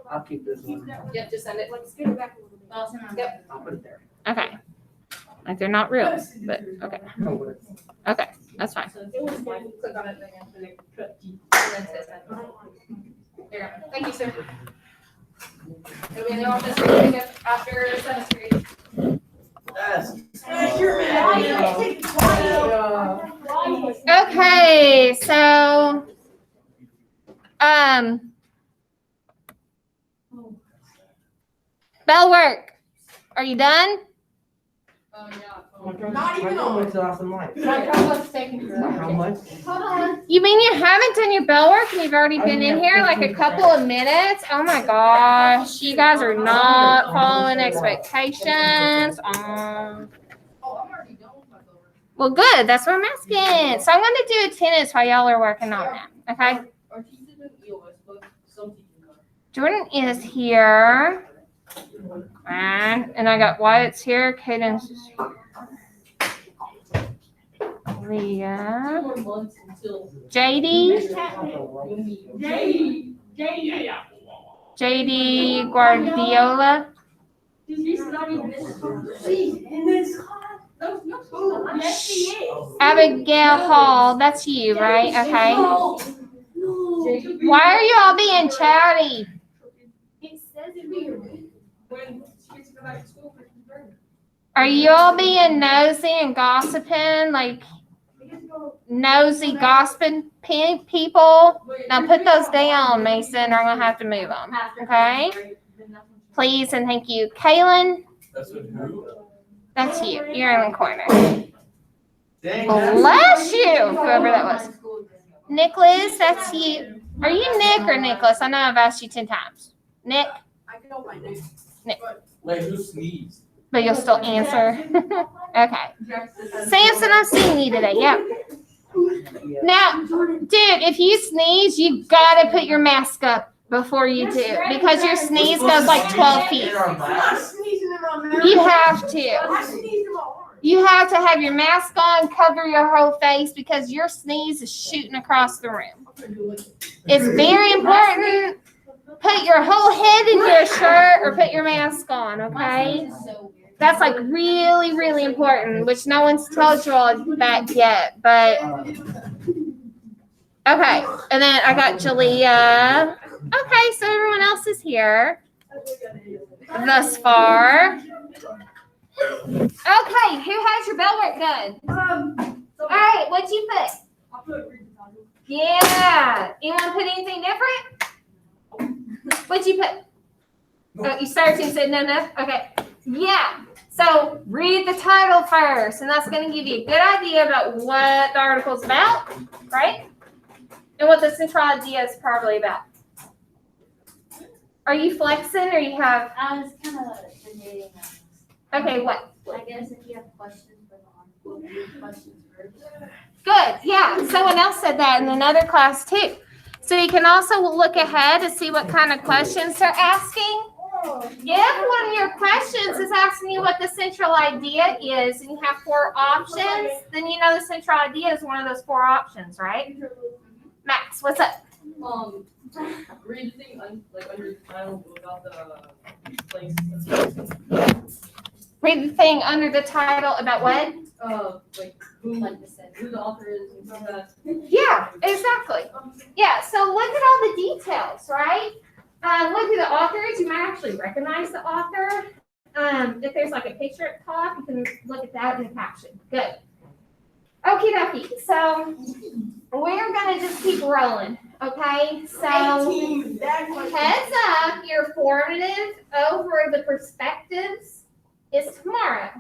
I'll keep this one. Yep, just send it. Like, scoot it back a little bit. Yep. I'll put it there. Okay. Like they're not real, but okay. Okay, that's fine. So it was fine. Click on it and then put and then say send. There you go. Thank you, sir. It'll be in the office for you to pick up after 7th grade. Yes. Okay, so bell work. Are you done? Oh, yeah. Not even How on. much last night? My Chromebook's taking How much? Hold on. You mean you haven't done your bell work and you've already been in here like a couple of minutes? Oh my gosh, you guys are not following expectations. Oh, I'm already done with my book. Well, good. That's what I'm asking. So I'm going to do attendance while y'all are working on that. Okay. Our teachers in EOS, but some teachers are. Jordan is here. And I got Wyatt's here. Caden's is here. Leah. 2 more months until JD. JD Guardiola. She's not even in She's in this class. No, Yes, she is. Abigail Hall. That's you, right? Okay. No. Why are you all being chatty? It says it here. When she gets to go back to school for kindergarten. Are you all being nosy and gossiping? Like nosy gossiping people? Now put those down, Mason, or I'm going to have to move them. Okay? Please and thank you. Kaylin, That's what who? that's you. You're in the corner. Dang, Bless you, whoever that was. Nicholas, that's you. Are you Nick or Nicholas? I know I've asked you 10 times. Nick, I know my name. Wait, who sneezed? but you'll still answer. Okay. Samson, I'm seeing you today. Yep. Now, dude, if you sneeze, you gotta put your mask up before you do because your sneeze goes like 12 feet. I'm sneezing in my mouth. You have to. I sneezed in my arm. You have to have your mask on, cover your whole face because your sneeze is shooting across the room. It's very important. Put your whole head in your shirt or put your mask on, okay? That's like really, really important, which no one's told you all that yet, but okay. And then I got Jalea. Okay, so everyone else is here thus far. Okay, who has your bell work done? All right, what'd you put? Yeah. Anyone put anything different? What'd you put? Oh, you searched and said no. Okay. Yeah. So read the title first, and that's going to give you a good idea about what the article's about, right? And what the central idea is probably about. Are you flexing or you have, I was kind of debating that. okay, what? I guess if you have questions for the article, read questions first. Good, yeah. Someone else said that in another class too. So you can also look ahead to see what kind of questions they're asking. If one of your questions is asking you what the central idea is and you have 4 options, then you know the central idea is one of those 4 options, right? Max, what's up? Read the thing like under the title about the place. Read the thing under the title about what? Like who the author is and stuff like that. Yeah, exactly. Yeah, so look at all the details, right? Look who the author is. You might actually recognize the author. If there's like a picture at the top, you can look at that in the caption. Good. Okie dokie. So we're gonna just keep rolling. Okay. So heads up, your formative over the perspectives is tomorrow.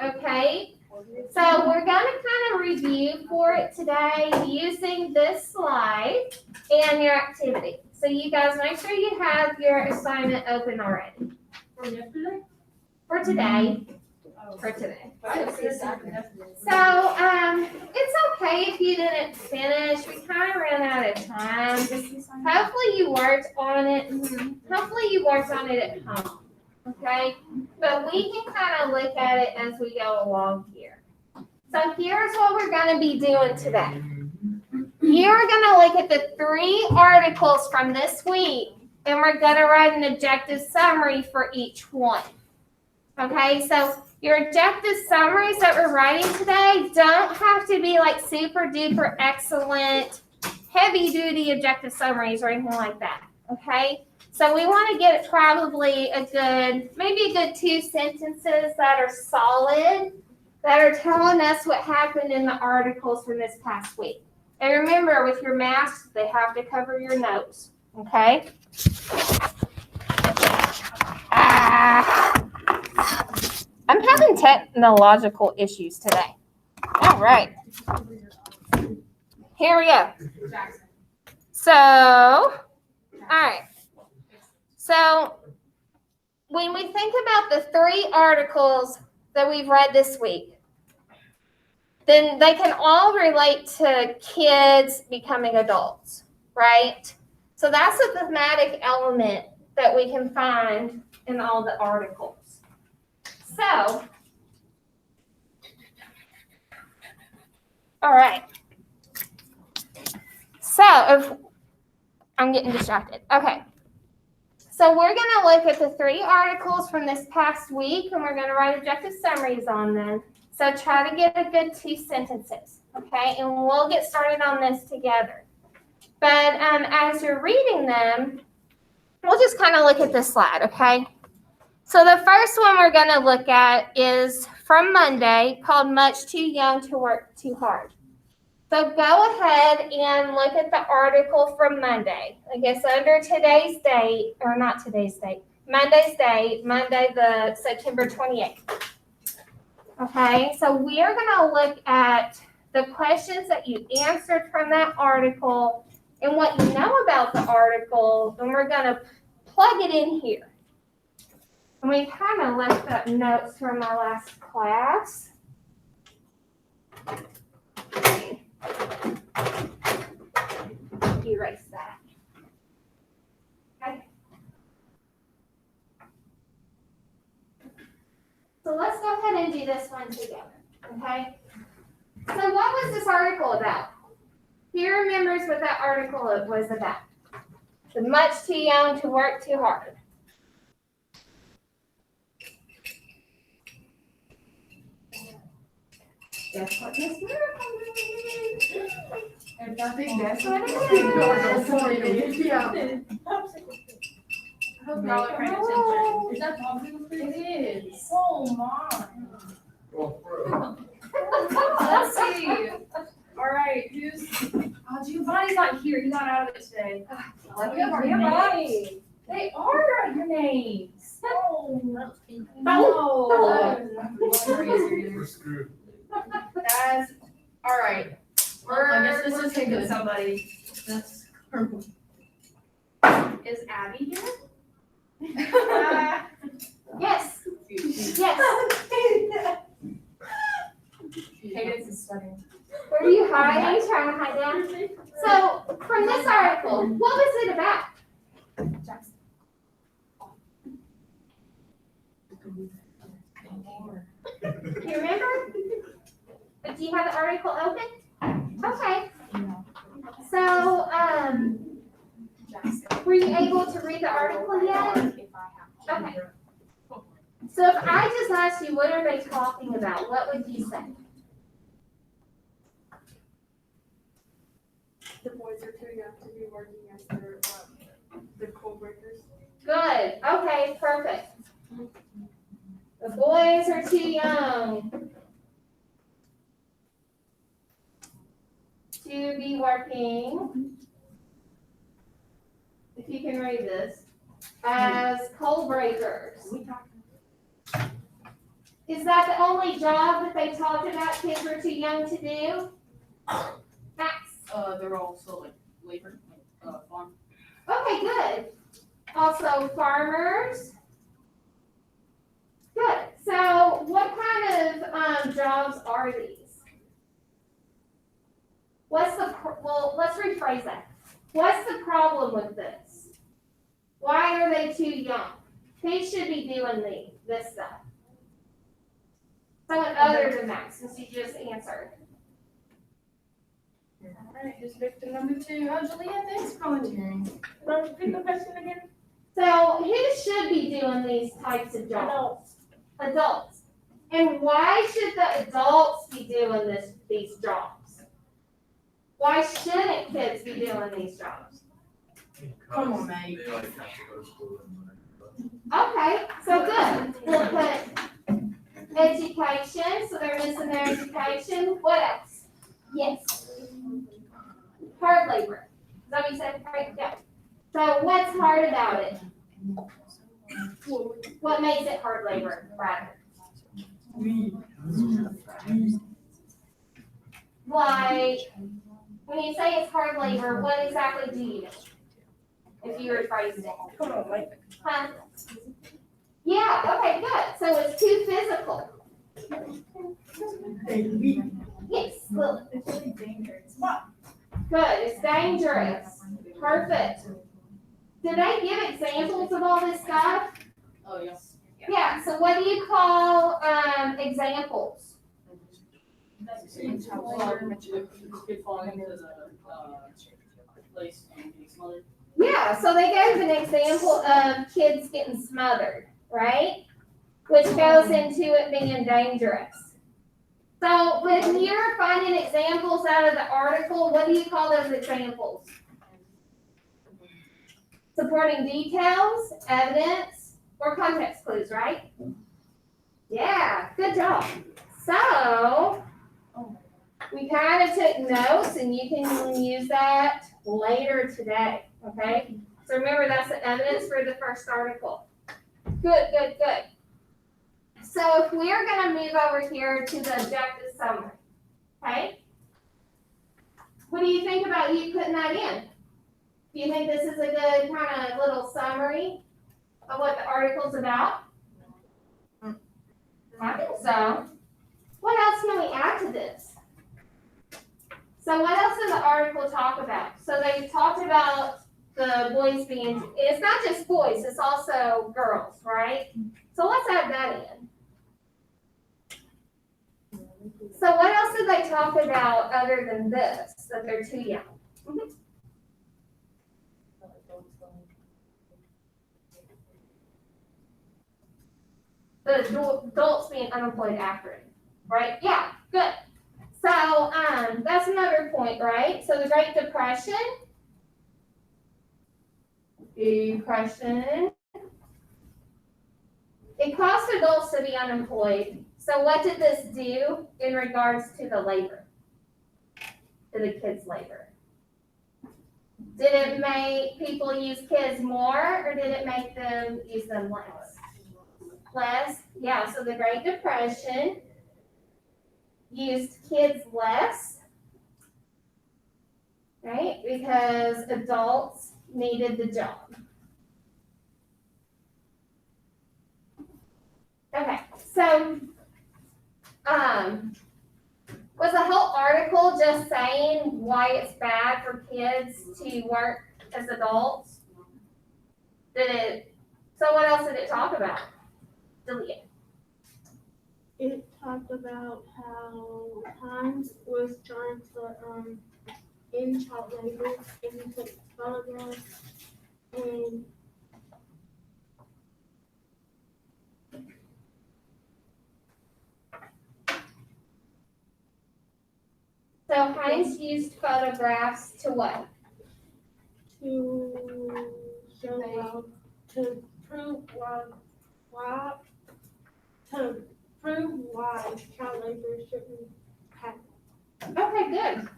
Okay. So we're gonna kind of review for it today using this slide and your activity. So you guys make sure you have your assignment open already. From yesterday? For today. For today. So, it's okay if you didn't finish. We kind of ran out of time. Hopefully you worked on it. Hopefully you worked on it at home. Okay? But we can kind of look at it as we go along here. So here's what we're going to be doing today. You're going to look at the 3 articles from this week and we're gonna write an objective summary for each one. Okay, so your objective summaries that we're writing today don't have to be like super duper excellent, heavy duty objective summaries or anything like that. Okay, so we want to get probably maybe a good 2 sentences that are solid, that are telling us what happened in the articles from this past week. And remember, with your masks, they have to cover your nose. Okay. I'm having technological issues today. All right. Here we go. So, all right. So, when we think about the 3 articles that we've read this week, then they can all relate to kids becoming adults, right? So that's a thematic element that we can find in all the articles. So, all right. So, I'm getting distracted. Okay. So we're going to look at the 3 articles from this past week, and we're going to write objective summaries on them. So try to get a good 2 sentences, okay? And we'll get started on this together. But as you're reading them, we'll just kind of look at this slide, okay? So the first one we're going to look at is from Monday, called Much Too Young to Work Too Hard. So go ahead and look at the article from Monday. I guess under today's date, or not today's date, Monday's date, Monday the September 28th. Okay, so we are going to look at the questions that you answered from that article and what you know about the article, and we're going to plug it in here. And we kind of left up notes from our last class. Erase that. Okay. So let's go ahead and do this one together. Okay. So what was this article about? Who remembers what that article was about? The much too young to work too hard. Guess what Miss Miracle did? I think that's what it is. Yeah. I hope y'all are paying attention. Is that popsicle? It is. Oh my. Oh, Let's see. All right, Giovanni's not here. He got out of it today. We have our names. They are your names. Oh, no. We're screwed. That's, all right. I guess this We're is taking good. somebody. That's Is Abby here? Yes. Yes. Cadence is sweating. Were you hiding, trying to hide down? So, from this article, what was it about? Jackson. Do you remember? Do you have the article open? Okay. So, were you able to read the article yet? Okay. So if I just asked you, what are they talking about? What would you say? The boys are too young to be working as their co-workers. Good. Okay, perfect. The boys are too young to be working, if you can read this, as coal breakers. Is that the only job that they talked about kids were too young to do? Max? They're also like labor, farm. Okay, good. Also farmers. Good. So what kind of jobs are these? Well, let's rephrase that. What's the problem with this? Why are they too young? Who should be doing this stuff? Someone other than Max, since you just answered. All right, who's victim number 2? Oh, Juliet, thanks for volunteering. Repeat the question again. So who should be doing these types of jobs? Adults. And why should the adults be doing these jobs? Why shouldn't kids be doing these jobs? Come on, mate. They like have to go to school and learn. Okay, so good. We'll put education, so they're missing their education. What else? Yes. Hard labor. Is that what you said? Right? Yeah. So what's hard about it? What makes it hard labor, rather? Like, when you say it's hard labor, what exactly do you mean? If you rephrase it. Come on, mate. Huh? Yeah, okay, good. So it's too physical. Yes, well, It's really dangerous. good. It's dangerous. Perfect. Did they give examples of all this stuff? Oh, yes. Yeah, so what do you call examples? Could fall into the, place and be smothered. Yeah, so they gave an example of kids getting smothered, right? Which goes into it being dangerous. So when you're finding examples out of the article, what do you call those examples? Supporting details, evidence, or context clues, right? Yeah, good job. So we kind of took notes and you can use that later today, okay? So remember, that's the evidence for the first article. Good, good, good. So if we're gonna move over here to the objective summary, okay? What do you think about you putting that in? Do you think this is a good kind of little summary of what the article's about? I think so. What else can we add to this? So what else did the article talk about? So they talked about the boys being, it's not just boys, it's also girls, right? So let's add that in. So what else did they talk about other than this, that they're too young? The adults being unemployed after it, right? Yeah, good. So, that's another point, right? So the Great Depression. It caused adults to be unemployed. So what did this do in regards to the labor? To the kids' labor? Did it make people use kids more, or did it make them use them less? Less, yeah, so the Great Depression used kids less, right? Because adults needed the job. Okay, so, was the whole article just saying why it's bad for kids to work as adults? So what else did it talk about? Delia. It talked about how Times was trying to end child labor, and he took photographs and So Heinz used photographs to what? to show how to prove why child labor shouldn't happen. Okay, good.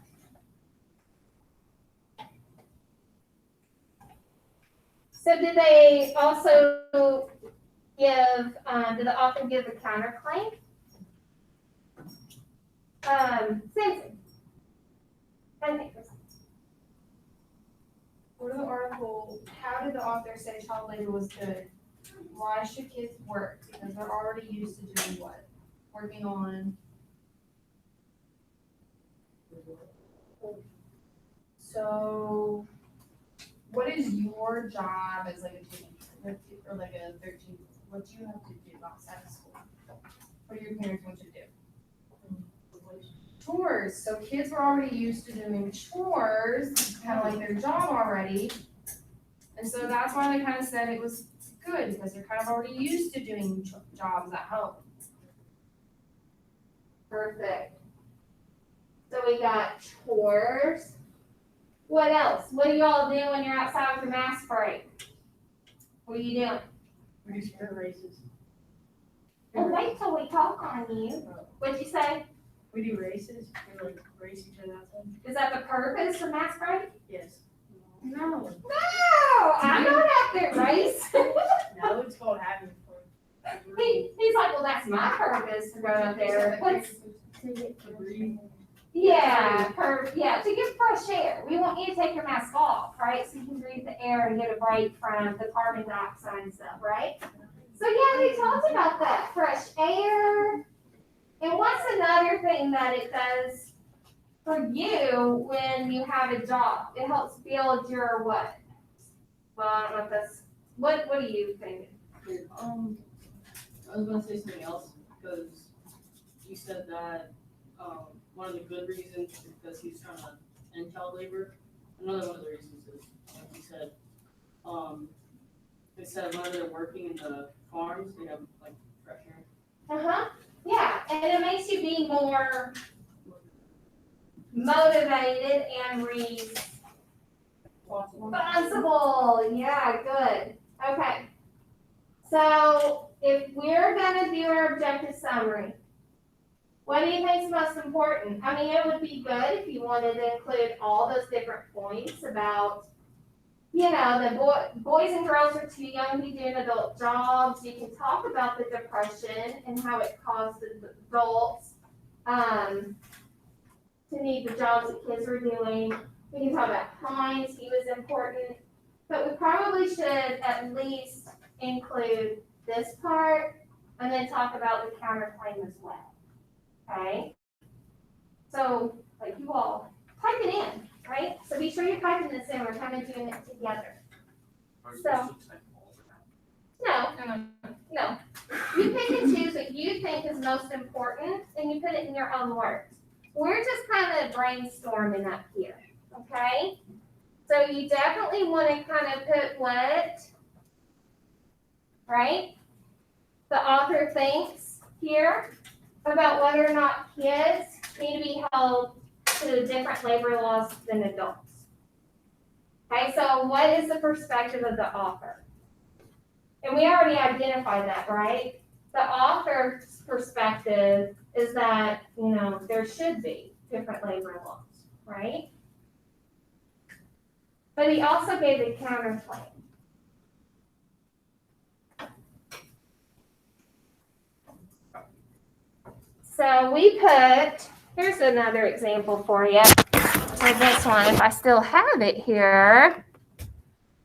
So did they also give, did the author give a counterclaim? Samson. I think so. For the article, how did the author say child labor was good? Why should kids work? Because they're already used to doing what? Working on. So, what is your job as like a teenager, or like a 13, what do you have to do outside of school? What do your parents want you to do? Chores, so kids were already used to doing chores, kind of like their job already. And so that's why they kind of said it was good, because they're kind of already used to doing jobs at home. Perfect. So we got chores. What else? What do you all do when you're outside with your mask break? What are you doing? We do sprint races. Well, wait till we talk on you. What'd you say? We do races. We like race each other outside. Is that the purpose of mask break? Yes. No. No, I'm not out there race. No, it's called having fun. He's like, well, that's my purpose to go out there. What's, Agree. yeah, to get fresh air. We want you to take your mask off, right? So you can breathe the air and get a break from the carbon dioxide and stuff, right? So yeah, they talked about that, fresh air. And what's another thing that it does for you when you have a job? It helps build your what? Well, I don't know if that's, what do you think? I was gonna say something else because you said that one of the good reasons is because he's trying to end child labor. Another one of the reasons is, like you said, instead of when they're working in the farms, they have like fresh air. Uh-huh, yeah, and it makes you be more motivated and responsible. Yeah, good. Okay. So if we're gonna do our objective summary, what do you think is most important? I mean, it would be good if you wanted to include all those different points about, you know, the boys and girls are too young to be doing adult jobs. You can talk about the depression and how it caused the adults to need the jobs that kids were doing. We can talk about Hines, he was important. But we probably should at least include this part and then talk about the counterclaim as well. Okay? So, like you all, type it in, right? So be sure you're typing this in. We're kind of doing it together. So- No. You pick and choose what you think is most important and you put it in your own words. We're just kind of brainstorming up here, okay? So you definitely want to kind of put what, right? The author thinks here about whether or not kids need to be held to different labor laws than adults. Okay, so what is the perspective of the author? And we already identified that, right? The author's perspective is that, you know, there should be different labor laws, right? But he also gave the counterclaim. So we put, here's another example for you. For this one, if I still have it here.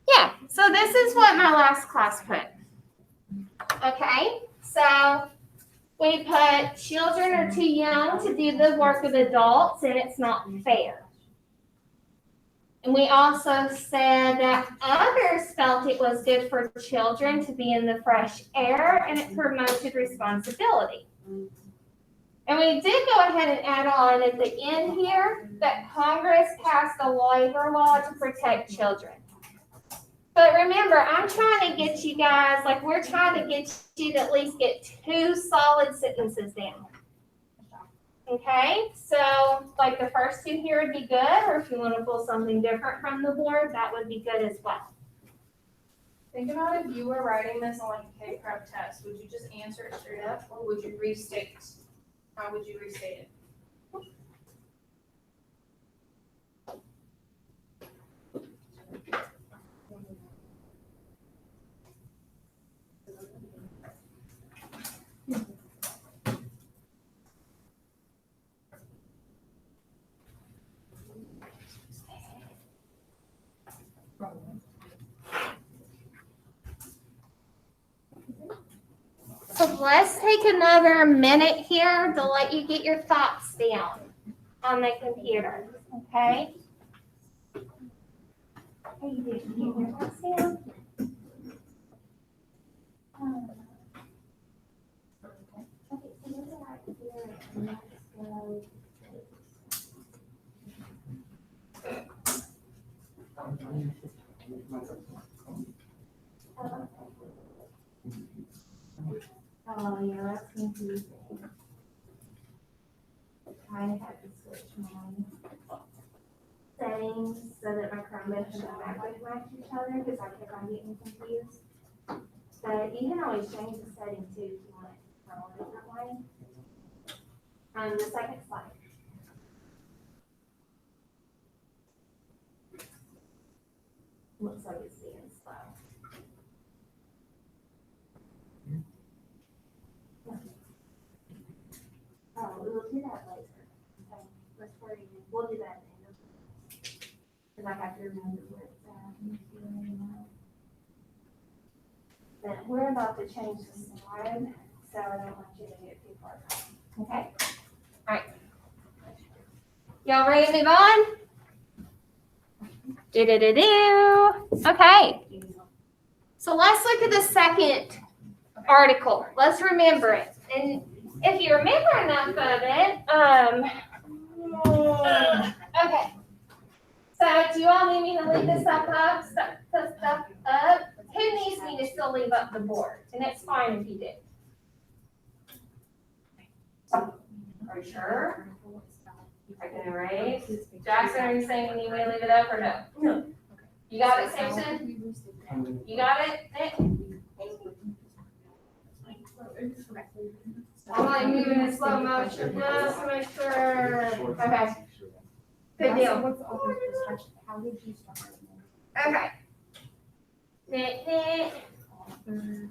Yeah, so this is what my last class put. Okay, so we put children are too young to do the work of adults and it's not fair. And we also said that others felt it was good for children to be in the fresh air and it promoted responsibility. And we did go ahead and add on at the end here that Congress passed a labor law to protect children. But remember, I'm trying to get you guys, like we're trying to get you to at least get 2 solid sentences down. Okay, so like the first 2 here would be good, or if you want to pull something different from the board, that would be good as well. Think about if you were writing this on like a K-Prep test, would you just answer it straight up or would you restate? How would you restate it? So let's take another minute here to let you get your thoughts down on the computer, okay? Are you getting your thoughts down? Okay, so let's go right here and let's go. Oh, yeah, that's confusing. I had to switch my settings so that my Chromebook and my MacBook match each other because I kept on getting confused. But you can always change the setting too if you want it to roll a different way. The second slide. Looks like it's being slow. Oh, we'll do that later. Okay, let's worry. We'll do that later. Cause I have to remember where it's at. But we're about to change the slide, so I don't want you to get too far gone. Okay? Alright. Y'all ready to move on? Do. Okay. So let's look at the second article. Let's remember it. And if you remember enough of it, okay. So do you all need me to leave this stuff up? Who needs me to still leave up the board? And it's fine if you do. Are you sure? I can erase. Jackson, are you saying you need me to leave it up or no? No. You got it, Samson? You got it, Nick? I'm like moving in slow motion just to make sure. Okay. Good deal. What's the author's perspective? How did you start? Okay.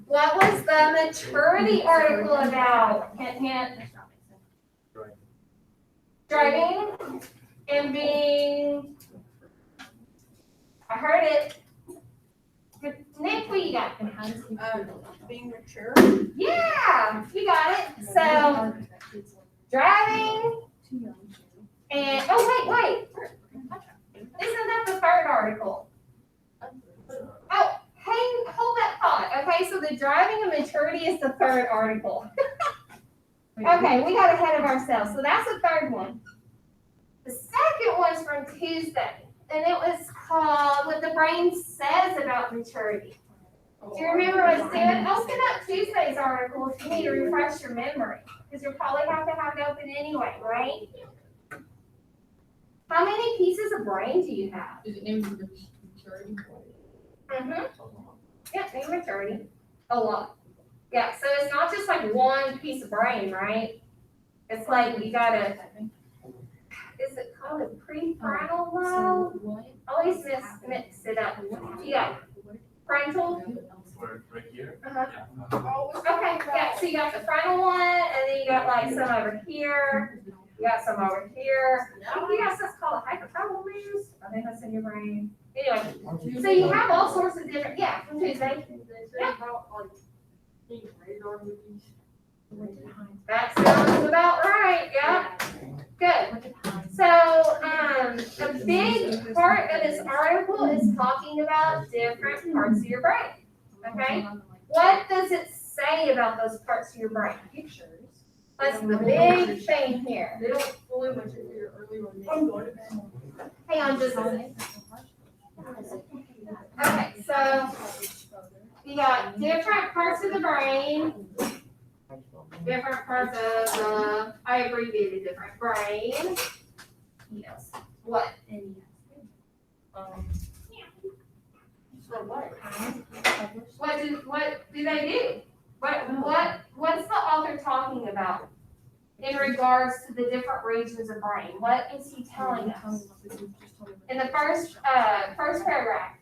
What was the maturity article about? Hint, hint. Driving and being. I heard it. Nick, what you got? Being mature. Yeah, you got it. So, driving and, oh, wait. Isn't that the third article? Oh, hold that thought. Okay, so the driving and maturity is the third article. Okay, we got ahead of ourselves. So that's the third one. The second one's from Tuesday, and it was called What the Brain Says About Maturity. Do you remember what it said? Open up Tuesday's article if you need to refresh your memory, because you'll probably have to have it open anyway, right? How many pieces of brain do you have? Is it named the maturity? Mm-hmm. Yeah, name maturity. A lot. Yeah, so it's not just like one piece of brain, right? It's like you gotta, is it called a prefrontal lobe? I always mix it up. You got frontal? Right here? Uh-huh. Yeah. Okay, yeah, so you got the frontal one, and then you got like some over here. You got some over here. You got something called a hypothalamus. I think that's in your brain. Anyway, so you have all sorts of different, yeah, from Tuesday. Yeah. That sounds about right, yeah. Good. So, a big part of this article is talking about different parts of your brain, okay? What does it say about those parts of your brain? Pictures. That's the big thing here. They don't fully mature early when they. Hang on just a second. Okay, so you got different parts of the brain, different parts of the, I abbreviated different brain. Yes. What? What do they do? What's the author talking about in regards to the different regions of brain? What is he telling us? In the first paragraph.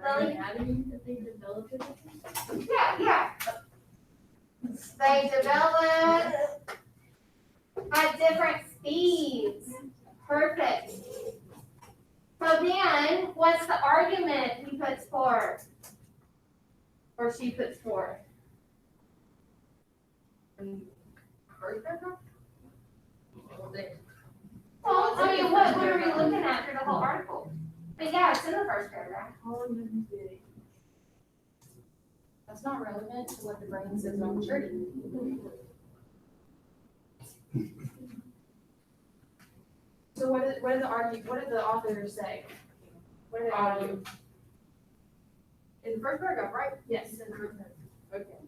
Lily? That they developed it. Yeah. They develop at different speeds. Perfect. So then, what's the argument he puts forth? Or she puts forth? Well, I mean, what are we looking at for the whole article? But yeah, it's in the first paragraph. That's not relevant to what the brain says about maturity. So what did the authors say? What did they argue? In the first paragraph, right? Yes. In the first paragraph. Okay.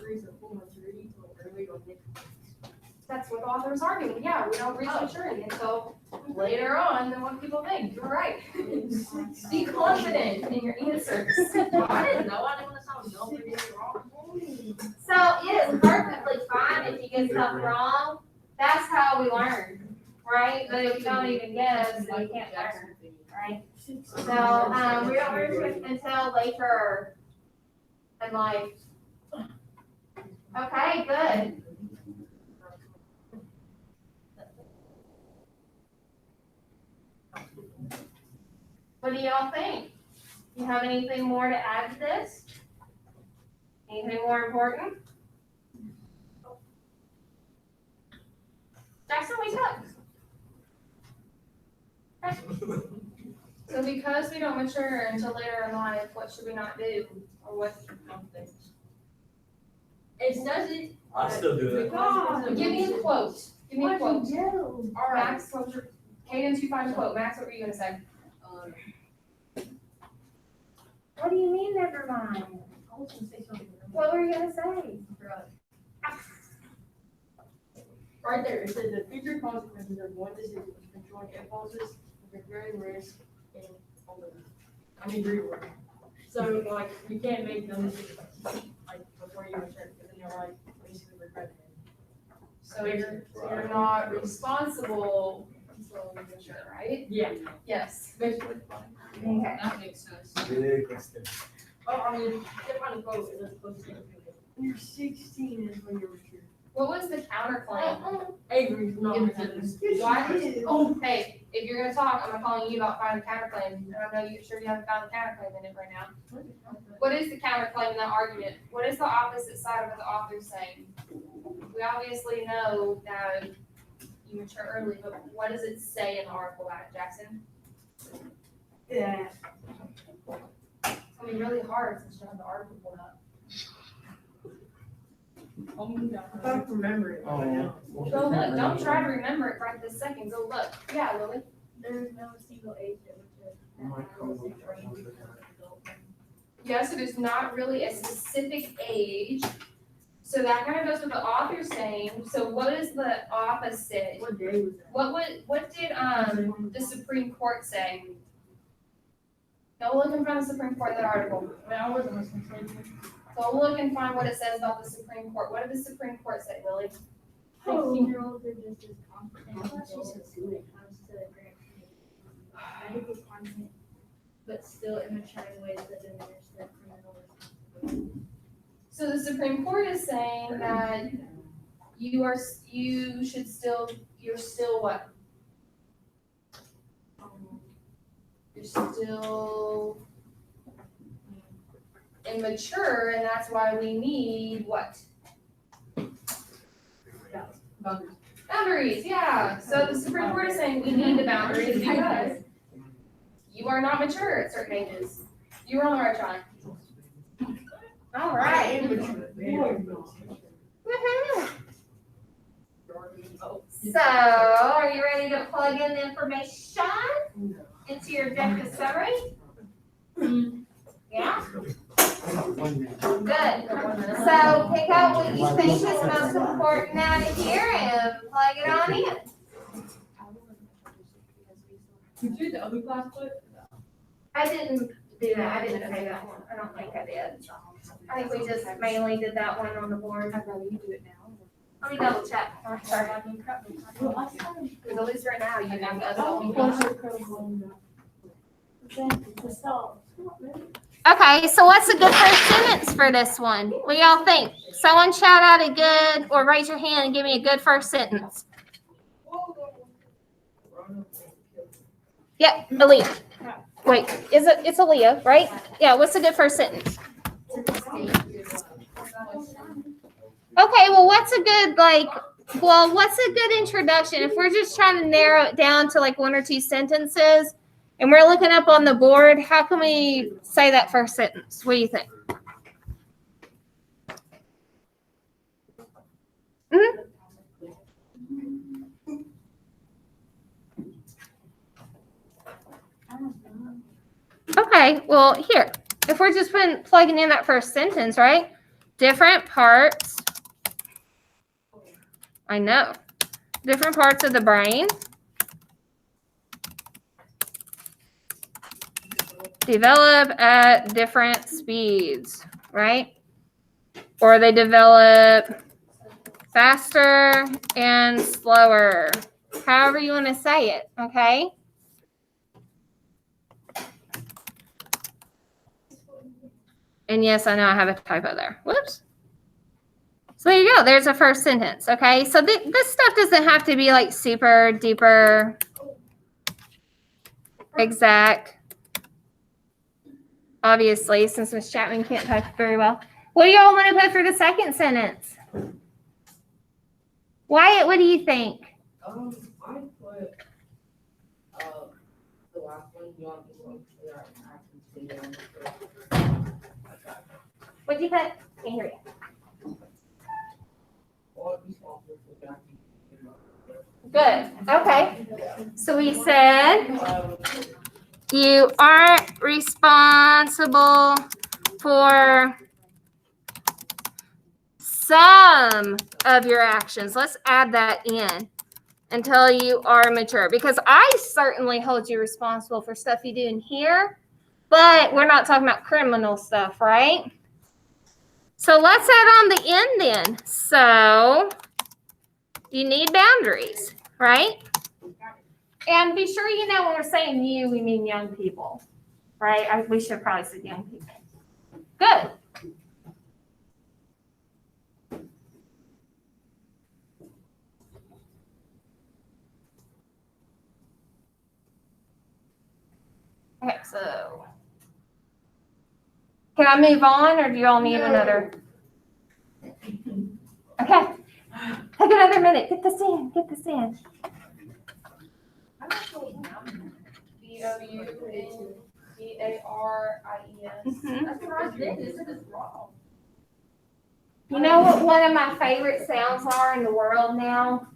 reads the full maturity till early on next. That's what the author's arguing. Yeah, we don't reach maturity until later on than what people think. You're right. Be confident in your answers. I didn't know, I didn't want to sound dumb or get it wrong. So it is perfectly fine if you get stuff wrong. That's how we learn, right? But if you don't even guess, then you can't learn, right? So, we don't reach until later in life. Okay, good. What do y'all think? You have anything more to add to this? Anything more important? Jackson, wake up. So because we don't mature until later in life, what should we not do? Or what? It says it. I still do that. Give me a quote. Give me a quote. do? All right, Max, what was your, Cadence, you find a quote. Max, what were you gonna say? What do you mean, never mind? I was gonna say something. What were you gonna say? Right there, it says the future consequences of one decision which control impulses, preparing risk, and all of that. I mean, reward. So, like, you can't make dumb decisions, like, before you mature, because then you're like, basically regretting it. So you're not responsible until you mature, right? Yeah, Yes. basically. Okay. That makes sense. Big question. Oh, I mean, if I quote, it's supposed to be, when you're 16 is when you're mature. What was the counterclaim? Avery's not Give mature. it Why? Oh, hey, if you're gonna talk, I'm calling you about finding the counterclaim. And I know you sure you haven't found the counterclaim in it right now. What is the counterclaim in that argument? What is the opposite side of what the author's saying? We obviously know that you mature early, but what does it say in the article about it, Jackson? Yeah. It's gonna be really hard since you have the article pulled up. I don't remember it. Oh. Go look, don't try to remember it right this second, go look. Yeah, Lily? There is no single age that would Yes, it is not really a specific age. So that kind of goes with the author saying, so what is the opposite? What day was that? What did, the Supreme Court say? Go look and find the Supreme Court in that article. I mean, I wasn't listening to it. Go look and find what it says about the Supreme Court. What did the Supreme Court say, Lily? 16-year-olds are just as confident as adults when it comes to medical content, but still immature in ways that diminish their criminal responsibility. So the Supreme Court is saying that you're still what? You're still immature, and that's why we need what? Boundaries. Boundaries, yeah. So the Supreme Court is saying we need the boundaries because you are not mature at certain ages. You were on the right track. All right. Woohoo. So, are you ready to plug in the information into your objective summary? Yeah? Good. So, pick out what you think is most important out of here and plug it on in. Did you do the other class clip? I didn't do that. I didn't say that one. I don't think I did. I think we just mainly did that one on the board. I'd rather you do it now. Let me double check. Sorry. Because at least right now you have us all. Okay, so what's a good first sentence for this one? What do y'all think? Someone shout out a good, or raise your hand and give me a good first sentence. Yep, Aaliyah. Wait, it's Aaliyah, right? Yeah, what's a good first sentence? Okay, well, what's a good introduction? If we're just trying to narrow it down to like one or two sentences and we're looking up on the board, how can we say that first sentence? What do you think? Okay, well, here, if we're just plugging in that first sentence, right? different parts. I know. Different parts of the brain develop at different speeds, right? Or they develop faster and slower. However you want to say it, okay? And yes, I know I have a typo there. Whoops. So there you go. There's a first sentence, okay? So this stuff doesn't have to be like super duper exact. Obviously, since Ms. Chapman can't type very well. What do y'all want to put for the second sentence? Wyatt, what do you think? I put, the last one, you want this one, yeah, I can see it. What'd you put? Can't hear you. All responsible for that. Good. Okay. So we said you aren't responsible for some of your actions. Let's add that in until you are mature, because I certainly hold you responsible for stuff you do in here, but we're not talking about criminal stuff, right? So let's add on the end then. So you need boundaries, right? And be sure you know when we're saying you, we mean young people, right? We should probably say young people. Good. Okay, so can I move on, or do you all need another? Okay. Take another minute. Get this in. Get this in. BOUNDARIES. That's what I did. This is wrong. You know what one of my favorite sounds are in the world now?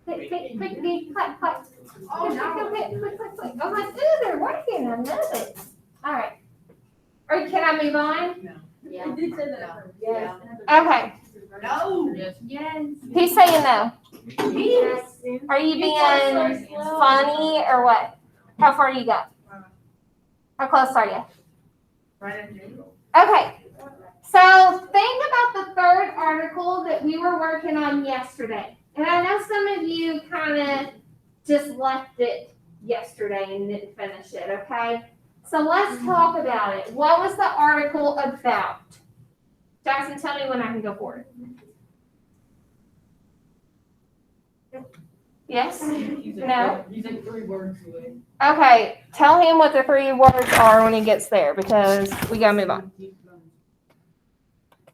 Click, click, click, click, clack, clack. Oh, no. Click, click, click, click. I'm like, ooh, they're working. I know it. All right. Or can I move on? Yeah. You did say that. Yeah. Okay. No. Yes. Who's saying no? Yes. Are you being funny or what? How far you got? How close are you? Right in general. Okay. So think about the third article that we were working on yesterday. And I know some of you kind of just left it yesterday and didn't finish it, okay? So let's talk about it. What was the article about? Jackson, tell me when I can go for it. Yes? No? He's like 3 words away. Okay, tell him what the 3 words are when he gets there, because we gotta move on.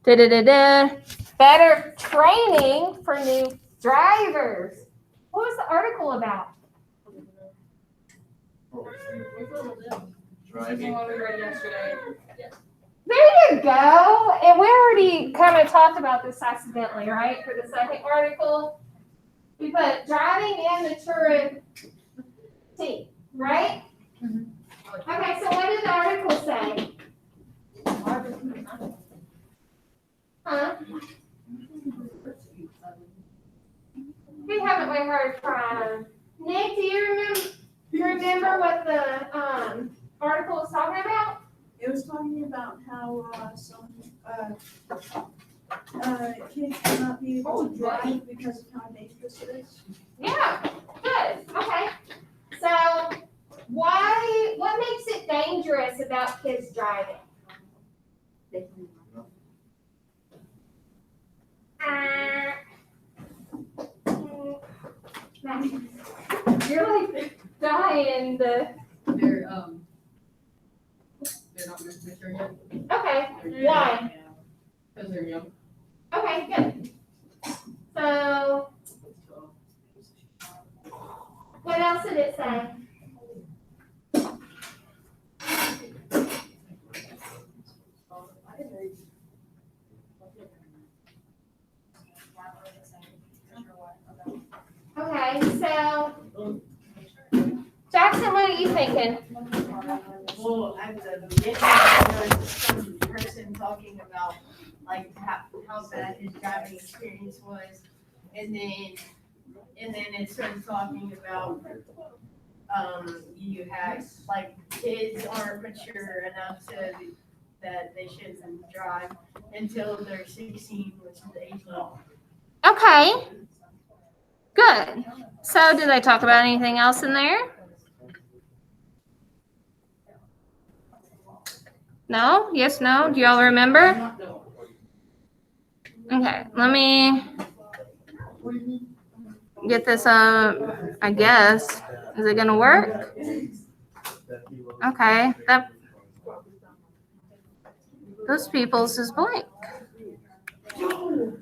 Da-da-da-da. Better training for new drivers. What was the article about? Driving. One we read yesterday. There you go. And we already kind of talked about this accidentally, right? For the second article, we put driving and maturity, right? Okay, so what did the article say? Huh? We haven't we heard from Nick? Do you remember what the article was talking about? It was talking about how some kids cannot be able to drive because of how dangerous it is. Yeah, good. Okay. So what makes it dangerous about kids driving? You're like dying to. They're not mature yet. Okay, why? Because they're young. Okay, good. So, what else did it say? Okay, so Jackson, what are you thinking? Well, at the beginning, there was some person talking about like how bad his driving experience was. And then it started talking about, you have, like, kids aren't mature enough that they shouldn't drive until they're 16, which is the age limit. Okay. Good. So did they talk about anything else in there? No? Yes, no? Do y'all remember? Okay, let me get this up, I guess. Is it gonna work? Okay, those people's is blank. All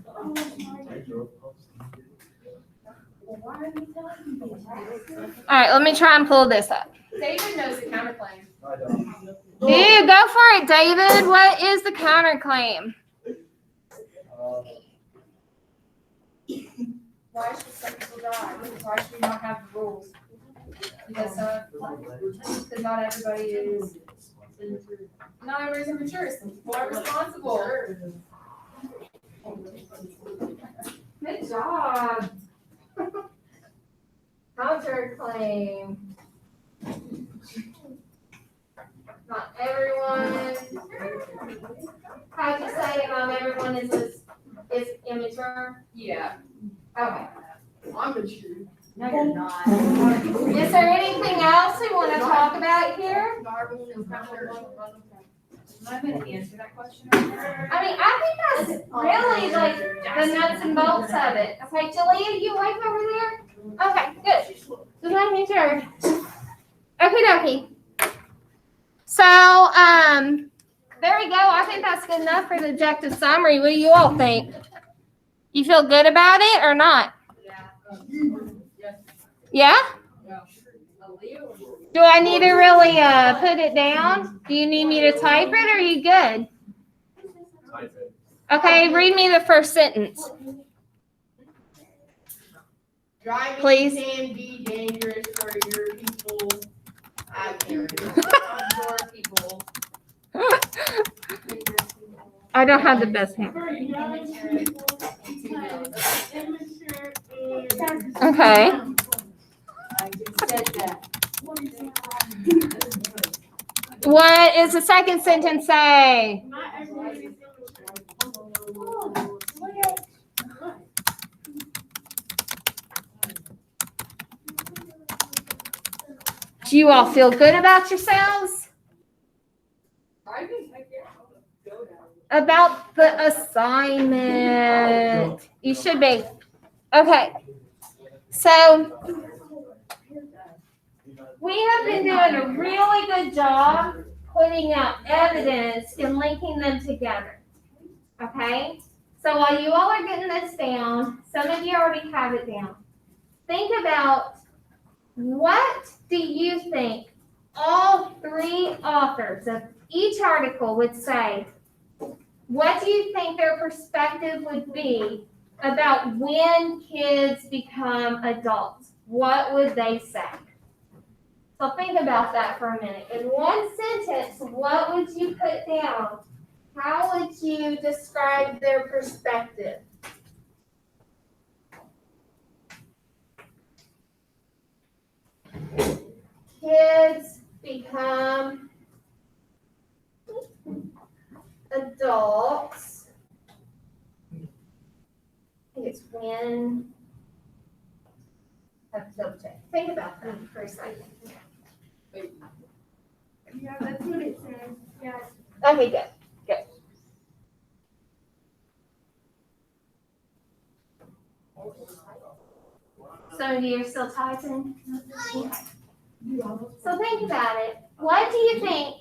right, let me try and pull this up. David knows the counterclaim. Dude, go for it, David. What is the counterclaim? Why should some people drive? Why should we not have the rules? Because not everybody is, not everybody's immature, some people are responsible. Good job. Counterclaim. Not everyone, how'd you say not everyone is immature? Yeah, Okay. I'm mature. No, you're not. Is there anything else we want to talk about here? Am I going to answer that question? I mean, I think that's really like the nuts and bolts of it. Okay, Julia, you awake over there? Okay, good. Just making sure. Okie dokie. So, there we go. I think that's good enough for the objective summary. What do you all think? You feel good about it or not? Yeah? Do I need to really put it down? Do you need me to type it or are you good? Type it. Okay, read me the first sentence. Driving Please. can be dangerous for your people. I can't read. Your people. I don't have the best hand. Okay. I just said that. What does the second sentence say? Not everybody. Do you all feel good about yourselves? About the assignment. You should be. Okay. So we have been doing a really good job putting out evidence and linking them together. Okay? So while you all are getting this down, some of you already have it down. Think about, what do you think all three authors of each article would say? What do you think their perspective would be about when kids become adults? What would they say? So think about that for a minute. In one sentence, what would you put down? How would you describe their perspective? Kids become adults. I think it's when. I have to double check. Think about that for a second. Yeah, that's what it says. Yeah. Okay, good. Some of you are still typing. So think about it. What do you think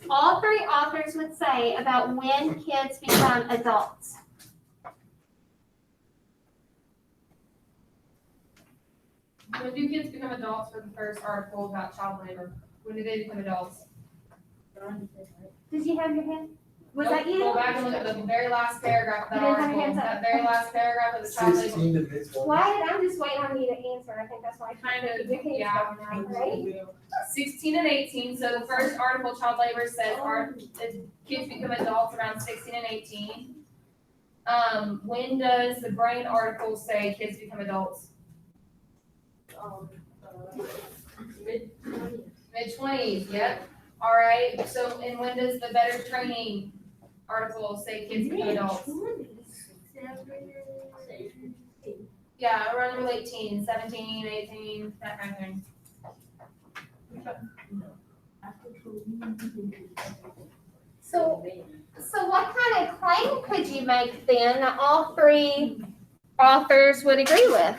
all three authors would say about when kids become adults? When do kids become adults for the first article about child labor? When do they become adults? Did you have your hand? Was that you? Go back and look at the very last paragraph of that You didn't have article, hands up. that very last paragraph of the child labor. 16 to mid 20s. Why? I'm just waiting on you to answer. I think that's why. Kind of, Your hands yeah. going out, right? 16 and 18, so the first article, child labor, says kids become adults around 16 and 18. When does the brain article say kids become adults? Mid-20s. Mid-20s, yep. All right, so, and when does the better training article say kids become adults? Yeah, around the late teens, 17, 18, that kind of thing. So what kind of claim could you make then that all three authors would agree with?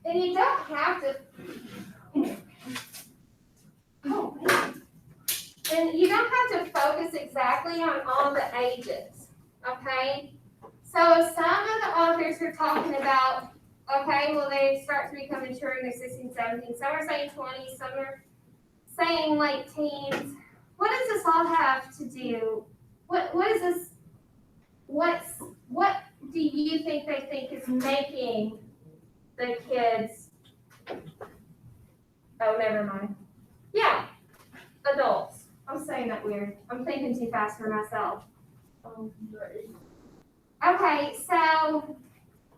And you don't have to. Oh, man. And you don't have to focus exactly on all the ages, okay? So some of the authors are talking about, okay, well, they start to become mature in their 16, 17. Some are saying 20, some are saying late teens. What does this all have to do? What is this? What do you think they think is making the kids? Oh, never mind. Yeah, adults. I'm saying that weird. I'm thinking too fast for myself. Okay, so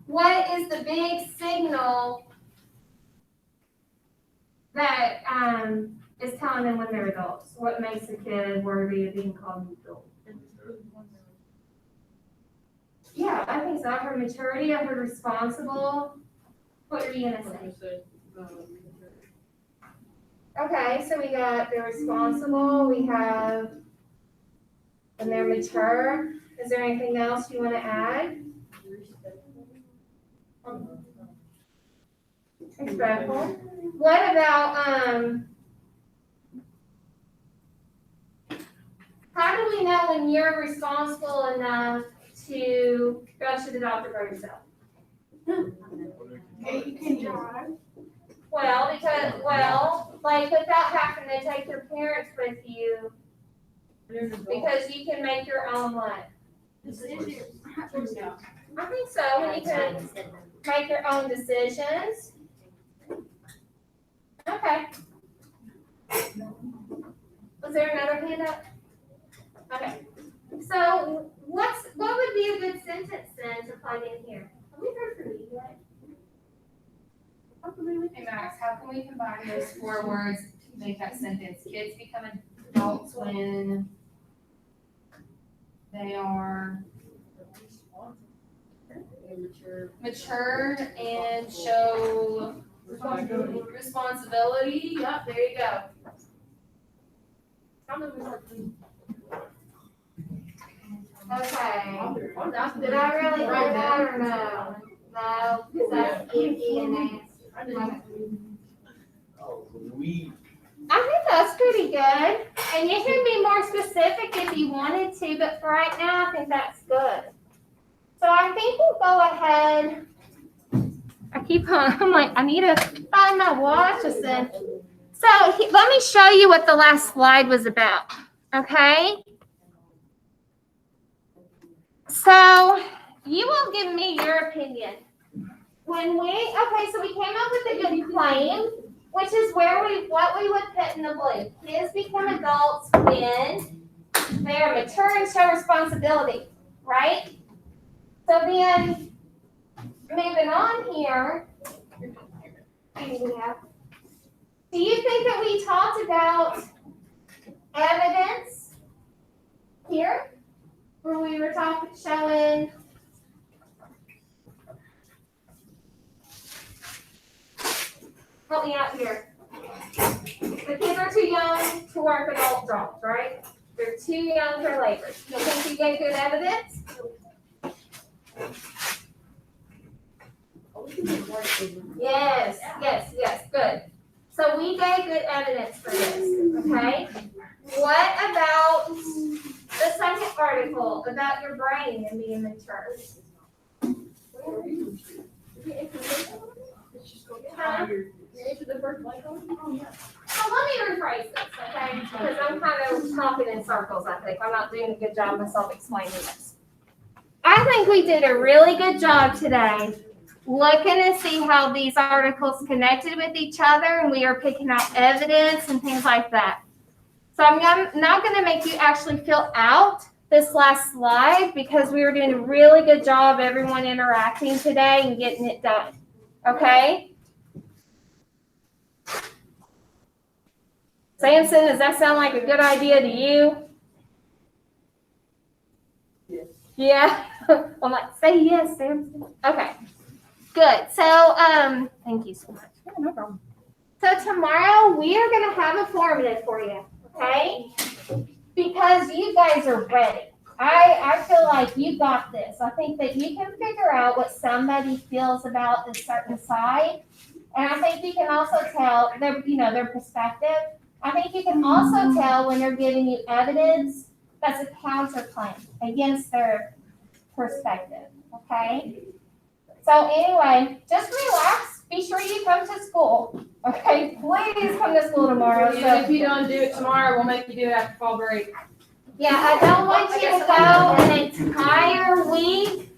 what is the big signal that is telling them when they're adults? What makes a kid worthy of being called an adult? Yeah, I think so. I heard maturity, I heard responsible. What are you gonna say? Okay, so we got they're responsible, we have, and they're mature. Is there anything else you want to add? Respectful. What about, how do we know when you're responsible enough to go to the doctor by yourself? Hey, you can drive. Well, like without having to take your parents with you, because you can make your own what? Decisions. I think so, when you can make your own decisions. Okay. Was there another hand up? Okay, so what would be a good sentence then to plug in here? Have we heard from you yet? Hey Max, how can we combine those 4 words to make that sentence? Kids become adults when they are mature and show responsibility. Yep, there you go. Okay. Did I really do that or no? No, because that's iffy and nasty. Oh, we. I think that's pretty good. And you can be more specific if you wanted to, but for right now, I think that's good. So I think we'll go ahead. I'm like, I need to find my watch. So let me show you what the last slide was about. Okay? So you will give me your opinion. So we came up with a good claim, which is what we would put in the blue. Kids become adults when they are mature and show responsibility, right? So then, moving on here, do you think that we talked about evidence here, where we were showing? Help me out here. The kids are too young to work adult jobs, right? They're too young for labor. You think you gave good evidence? Yes, good. So we gave good evidence for this, okay? What about the second article about your brain and being mature. Huh? So let me rephrase this, okay? Because I'm kind of talking in circles, I think. I'm not doing a good job myself explaining this. I think we did a really good job today looking to see how these articles connected with each other, and we are picking out evidence and things like that. So I'm not going to make you actually fill out this last slide because we were doing a really good job, everyone interacting today and getting it done. Okay? Samson, does that sound like a good idea to you? Yes. Yeah? I'm like, say yes, Samson. Okay. Good. So, thank you so much. Yeah, no problem. So tomorrow we are going to have a formative for you, okay? Because you guys are ready. I feel like you got this. I think that you can figure out what somebody feels about this certain side. And I think you can also tell their perspective. I think you can also tell when they're giving you evidence that's a counterclaim against their perspective, okay? So anyway, just relax. Be sure you come to school, okay? Please come to school tomorrow. And if you don't do it tomorrow, we'll make you do it after fall break. Yeah, I don't want you to go an entire week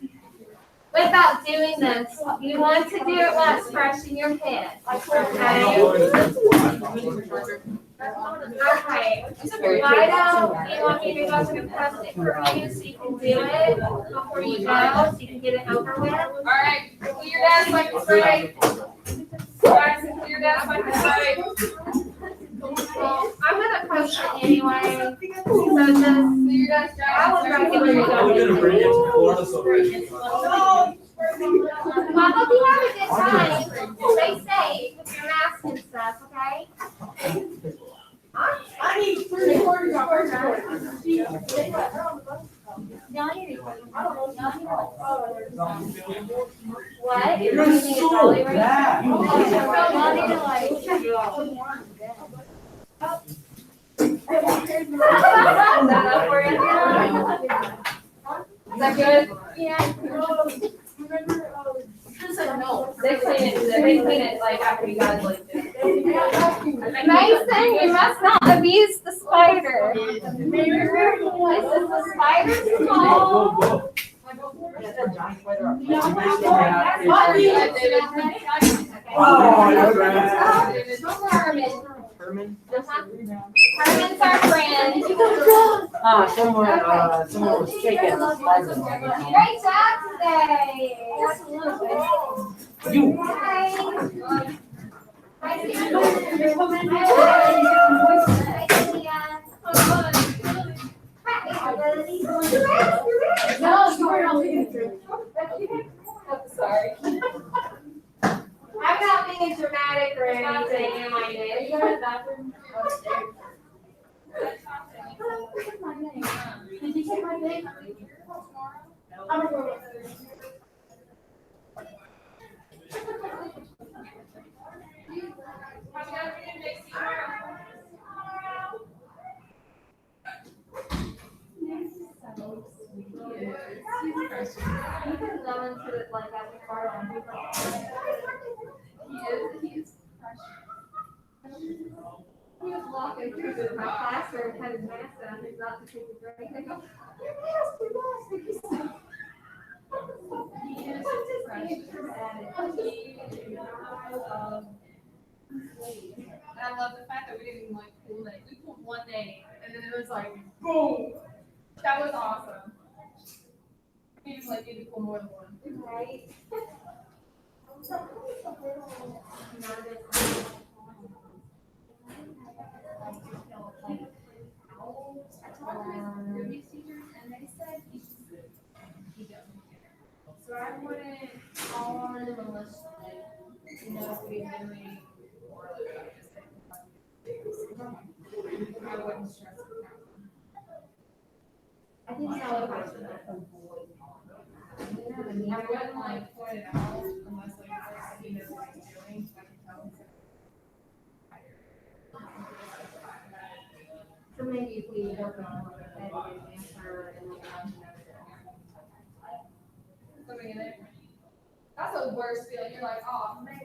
without doing this. You want to do it while it's fresh in your head, okay? Okay. Why don't you want me to go to the post-it for you so you can do it before you go, so you can get it over with? All right, clear your desk like it's right. Guys, clear your desk like it's right. Well, I'm gonna post it anyway, so just, Clear your desk, I would recommend you I was gonna bring it to Florida, so. well, I hope you have a good time. Stay safe with your mask and stuff, okay? I need 3/4 of first quarter. What? You're so bad. Is that good? Yeah. Remember, They clean it like after you guys like do. Mason, you must not abuse the spider. Is this the spider's fault? Go, go. Oh, you're bad. Herman? Herman's our friend. Someone was taking a spider. Great job today. You. Hi. Hi, no, you were not leaving. Sorry. I'm not being dramatic or anything, am I, Nick? You got a bathroom? Did you take my bag? I'm gonna go. You can go into it like at the car on people. He was walking through my classroom, had his mask on, he's not to take a break. I go, your mask, He's so- I love the fact that we didn't even like pull it. We pulled one day and then it was like, boom. That was awesome. We just like need to pull more than one. Right? Previous teachers and they said he doesn't care. So I wouldn't call on him unless, if we really or I wouldn't stress it. I think so. I wouldn't like point it out unless like he knows what he's doing, I can tell him. So maybe if we work on an answer and the worst feeling. You're like, oh man,